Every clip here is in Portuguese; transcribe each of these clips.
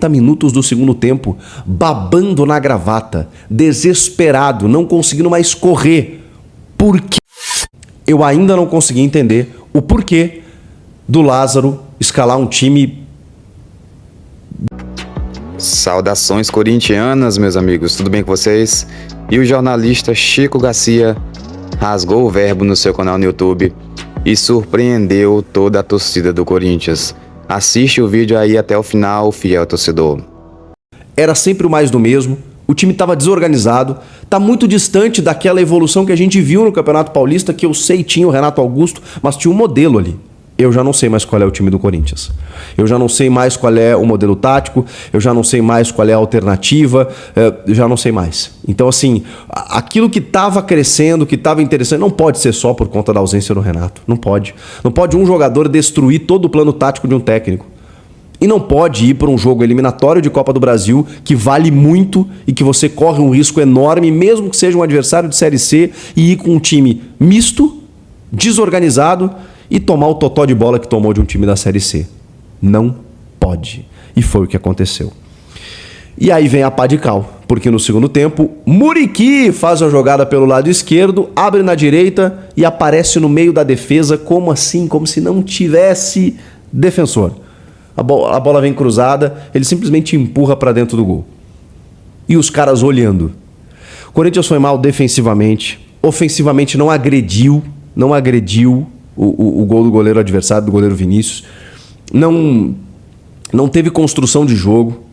Minutos do segundo tempo, babando na gravata, desesperado, não conseguindo mais correr. Por quê? Eu ainda não consegui entender o porquê do Lázaro escalar um time. Saudações corintianas, meus amigos, tudo bem com vocês? E o jornalista Chico Garcia rasgou o verbo no seu canal no YouTube e surpreendeu toda a torcida do Corinthians. Assiste o vídeo aí até o final, fiel torcedor. Era sempre o mais do mesmo, o time estava desorganizado, está muito distante daquela evolução que a gente viu no Campeonato Paulista, que eu sei tinha o Renato Augusto, mas tinha um modelo ali. Eu já não sei mais qual é o time do Corinthians. Eu já não sei mais qual é o modelo tático, eu já não sei mais qual é a alternativa, eu já não sei mais. Então, assim, aquilo que estava crescendo, que estava interessante, não pode ser só por conta da ausência do Renato. Não pode. Não pode um jogador destruir todo o plano tático de um técnico. E não pode ir para um jogo eliminatório de Copa do Brasil que vale muito e que você corre um risco enorme, mesmo que seja um adversário de Série C, e ir com um time misto, desorganizado, e tomar o totó de bola que tomou de um time da Série C. Não pode. E foi o que aconteceu. E aí vem a pá de cal, porque no segundo tempo, Muriqui faz a jogada pelo lado esquerdo, abre na direita e aparece no meio da defesa, como assim? Como se não tivesse defensor. A bola vem cruzada, ele simplesmente empurra para dentro do gol. E os caras olhando. O Corinthians foi mal defensivamente, ofensivamente não agrediu o gol do goleiro adversário, do goleiro Vinícius. Não teve construção de jogo.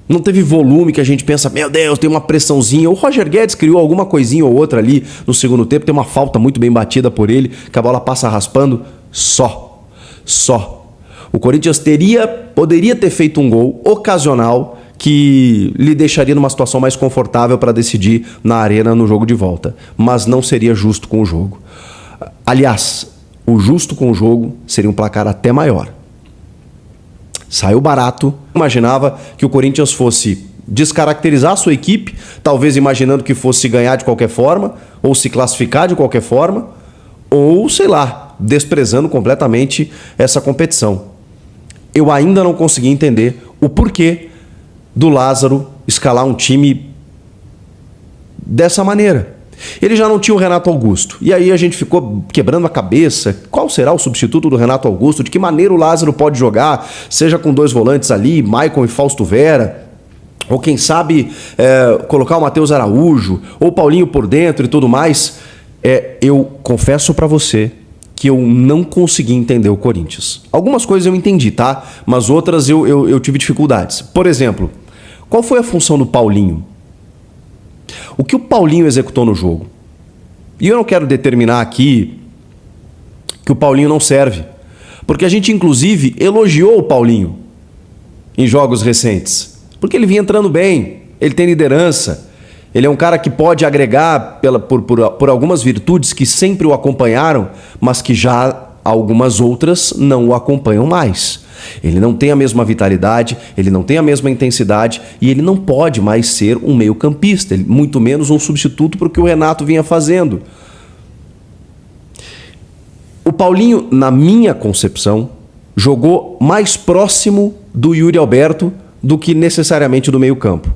Não teve volume que a gente pensa, meu Deus, tem uma pressãozinha. O Roger Guedes criou alguma coisinha ou outra ali no segundo tempo. Tem uma falta muito bem batida por ele, que a bola passa raspando. Só. O Corinthians poderia ter feito um gol ocasional que lhe deixaria numa situação mais confortável para decidir na arena no jogo de volta. Mas não seria justo com o jogo. Aliás, o justo com o jogo seria um placar até maior. Saiu barato. Imaginava que o Corinthians fosse descaracterizar a sua equipe, talvez imaginando que fosse ganhar de qualquer forma, ou se classificar de qualquer forma, ou, sei lá, desprezando completamente essa competição. Eu ainda não consegui entender o porquê do Lázaro escalar um time dessa maneira. Ele já não tinha o Renato Augusto. E aí a gente ficou quebrando a cabeça. Qual será o substituto do Renato Augusto? De que maneira o Lázaro pode jogar? Seja com dois volantes ali, Maicon e Fausto Vera. Ou quem sabe colocar o Matheus Araújo. Ou Paulinho por dentro e tudo mais. Eu confesso pra você que eu não consegui entender o Corinthians. Algumas coisas eu entendi, tá? Mas outras eu tive dificuldades. Por exemplo, qual foi a função do Paulinho? O que o Paulinho executou no jogo? E eu não quero determinar aqui que o Paulinho não serve. Porque a gente, inclusive, elogiou o Paulinho em jogos recentes. Porque ele vinha entrando bem, ele tem liderança, ele é um cara que pode agregar por algumas virtudes que sempre o acompanharam, mas que já algumas outras não o acompanham mais. Ele não tem a mesma vitalidade, ele não tem a mesma intensidade e ele não pode mais ser um meio-campista, muito menos um substituto para o que o Renato vinha fazendo. O Paulinho, na minha concepção, jogou mais próximo do Yuri Alberto do que necessariamente do meio-campo.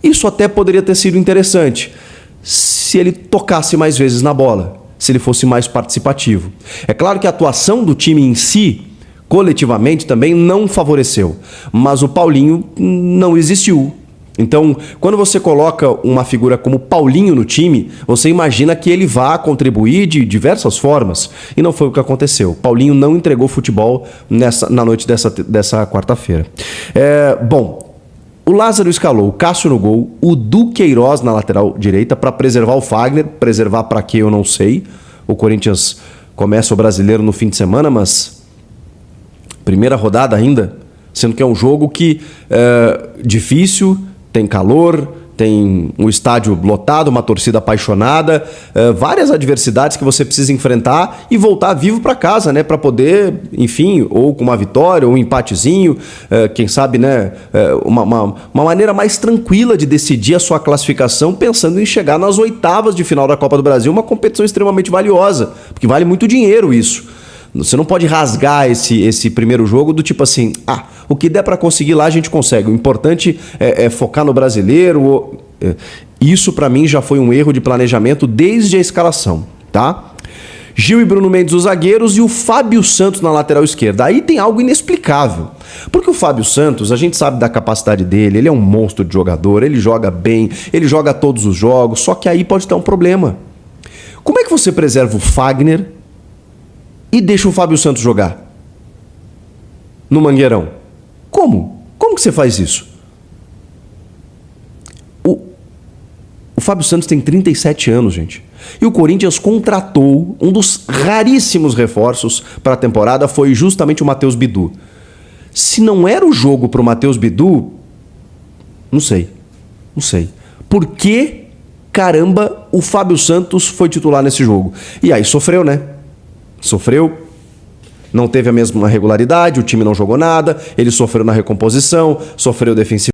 Isso até poderia ter sido interessante se ele tocasse mais vezes na bola, se ele fosse mais participativo. É claro que a atuação do time em si, coletivamente, também não favoreceu, mas o Paulinho não existiu. Então, quando você coloca uma figura como Paulinho no time, você imagina que ele vá contribuir de diversas formas, e não foi o que aconteceu. Paulinho não entregou futebol na noite dessa quarta-feira. Bom, o Lázaro escalou o Cássio no gol, o Duqueiroz na lateral direita para preservar o Fagner, preservar para quê eu não sei. O Corinthians começa o Brasileiro no fim de semana, mas primeira rodada ainda, sendo que é um jogo que difícil, tem calor, tem um estádio lotado, uma torcida apaixonada, várias adversidades que você precisa enfrentar e voltar vivo para casa, né, para poder, enfim, ou com uma vitória, ou um empatezinho, quem sabe, né, uma maneira mais tranquila de decidir a sua classificação, pensando em chegar nas oitavas de final da Copa do Brasil, uma competição extremamente valiosa, porque vale muito dinheiro isso. Você não pode rasgar esse primeiro jogo do tipo assim, o que der para conseguir lá a gente consegue. O importante é focar no brasileiro. Isso para mim já foi um erro de planejamento desde a escalação, tá? Gil e Bruno Mendes os zagueiros e o Fábio Santos na lateral esquerda. Aí tem algo inexplicável. Porque o Fábio Santos, a gente sabe da capacidade dele, ele é um monstro de jogador, ele joga bem, ele joga todos os jogos, só que aí pode ter um problema. Como é que você preserva o Fagner e deixa o Fábio Santos jogar no Mangueirão? Como? Como que você faz isso? O Fábio Santos tem 37 anos, gente. E o Corinthians contratou um dos raríssimos reforços para a temporada, foi justamente o Matheus Bidu. Se não era o jogo para o Matheus Bidu, não sei. Por que, caramba, o Fábio Santos foi titular nesse jogo? E aí sofreu, né? Sofreu. Não teve a mesma regularidade, o time não jogou nada, ele sofreu na recomposição, sofreu defensivamente.